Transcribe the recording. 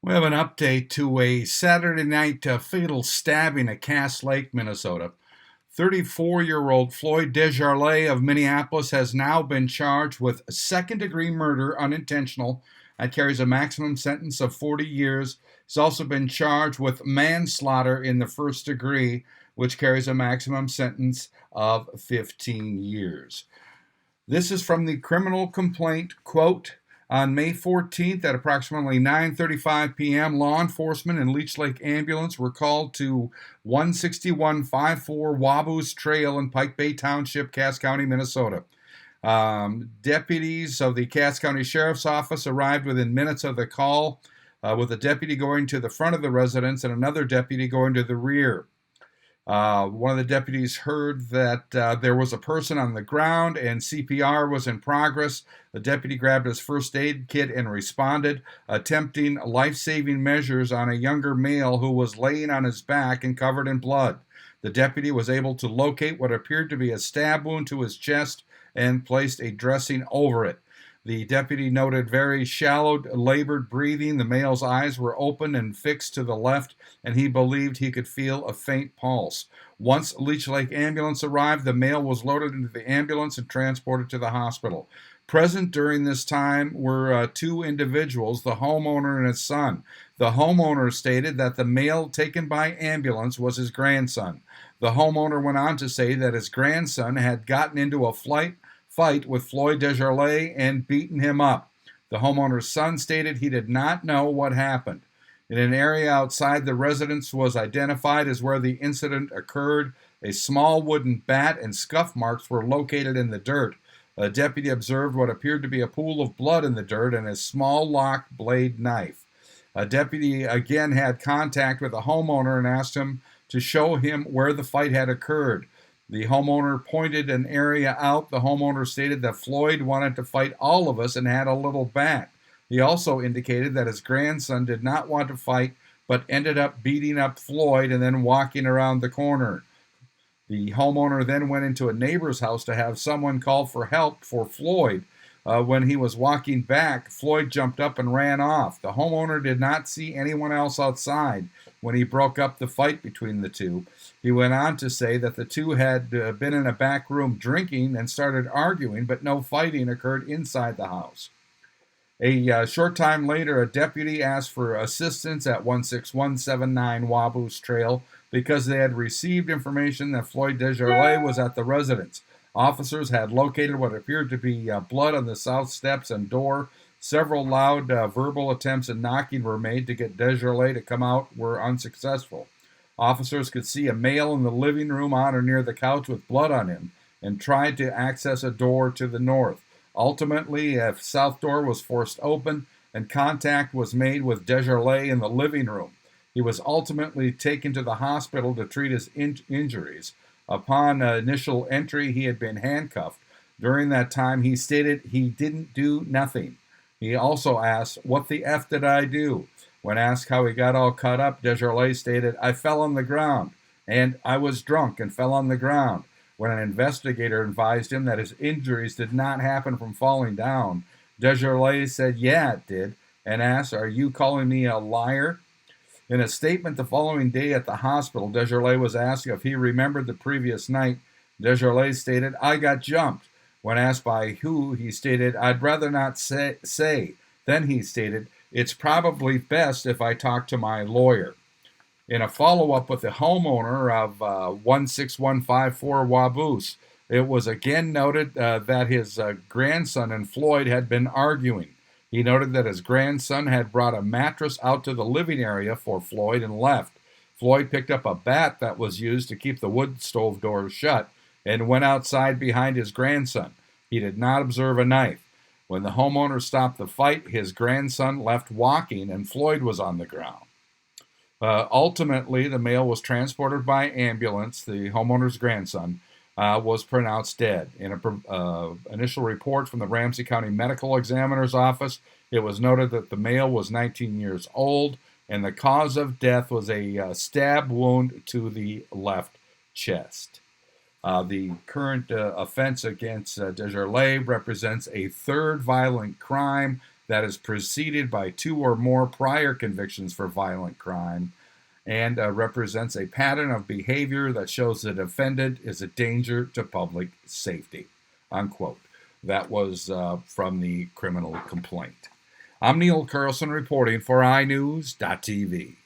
We have an update to a Saturday night fatal stabbing at Cass Lake, Minnesota. 34-year-old Floyd Desjardins of Minneapolis has now been charged with second-degree murder unintentional. That carries a maximum sentence of 40 years. He's also been charged with manslaughter in the first degree, which carries a maximum sentence of 15 years. This is from the criminal complaint, quote, on May 14th at approximately 9:35 p.m., law enforcement and Leech Lake Ambulance were called to 16154 Waboos Trail in Pike Bay Township, Cass County, Minnesota. Deputies of the Cass County Sheriff's Office arrived within minutes of the call, with a deputy going to the front of the residence and another deputy going to the rear. One of the deputies heard that there was a person on the ground and CPR was in progress. The deputy grabbed his first aid kit and responded, attempting life-saving measures on a younger male who was laying on his back and covered in blood. The deputy was able to locate what appeared to be a stab wound to his chest and placed a dressing over it. The deputy noted very shallow, labored breathing. The male's eyes were open and fixed to the left, and he believed he could feel a faint pulse. Once Leech Lake Ambulance arrived, the male was loaded into the ambulance and transported to the hospital. Present during this time were two individuals, the homeowner and his son. The homeowner stated that the male taken by ambulance was his grandson. The homeowner went on to say that his grandson had gotten into a fight with Floyd Desjardins and beaten him up. The homeowner's son stated he did not know what happened. In an area outside the residence was identified as where the incident occurred. A small wooden bat and scuff marks were located in the dirt. A deputy observed what appeared to be a pool of blood in the dirt and a small lock blade knife. A deputy again had contact with the homeowner and asked him to show him where the fight had occurred. The homeowner pointed an area out. The homeowner stated that Floyd wanted to fight all of us and had a little bat. He also indicated that his grandson did not want to fight, but ended up beating up Floyd and then walking around the corner. The homeowner then went into a neighbor's house to have someone call for help for Floyd. When he was walking back, Floyd jumped up and ran off. The homeowner did not see anyone else outside when he broke up the fight between the two. He went on to say that the two had been in a back room drinking and started arguing, but no fighting occurred inside the house. A short time later, a deputy asked for assistance at 16179 Waboos Trail because they had received information that Floyd Desjardins was at the residence. Officers had located what appeared to be blood on the south steps and door. Several loud verbal attempts at knocking were made to get Desjardins to come out were unsuccessful. Officers could see a male in the living room on or near the couch with blood on him and tried to access a door to the north. Ultimately, a south door was forced open and contact was made with Desjardins in the living room. He was ultimately taken to the hospital to treat his injuries. Upon initial entry, he had been handcuffed. During that time, he stated he didn't do nothing. He also asked, "What the F did I do?" When asked how he got all cut up, Desjardins stated, "I fell on the ground, and I was drunk and fell on the ground." When an investigator advised him that his injuries did not happen from falling down, Desjardins said, "Yeah, it did," and asked, "Are you calling me a liar?" In a statement the following day at the hospital, Desjardins was asked if he remembered the previous night. Desjardins stated, "I got jumped." When asked by who, he stated, "I'd rather not say." Then he stated, "It's probably best if I talk to my lawyer." In a follow-up with the homeowner of 16154 Waboos, it was again noted that his grandson and Floyd had been arguing. He noted that his grandson had brought a mattress out to the living area for Floyd and left. Floyd picked up a bat that was used to keep the wood stove doors shut and went outside behind his grandson. He did not observe a knife. When the homeowner stopped the fight, his grandson left walking and Floyd was on the ground. Ultimately, the male was transported by ambulance. The homeowner's grandson was pronounced dead. In an initial report from the Ramsey County Medical Examiner's Office, it was noted that the male was 19 years old, and the cause of death was a stab wound to the left chest. The current offense against Desjardins represents a third violent crime that is preceded by 2 or more prior convictions for violent crime and represents a pattern of behavior that shows the defendant is a danger to public safety, unquote. That was from the criminal complaint. I'm Neil Carlson reporting for iNewZ.TV.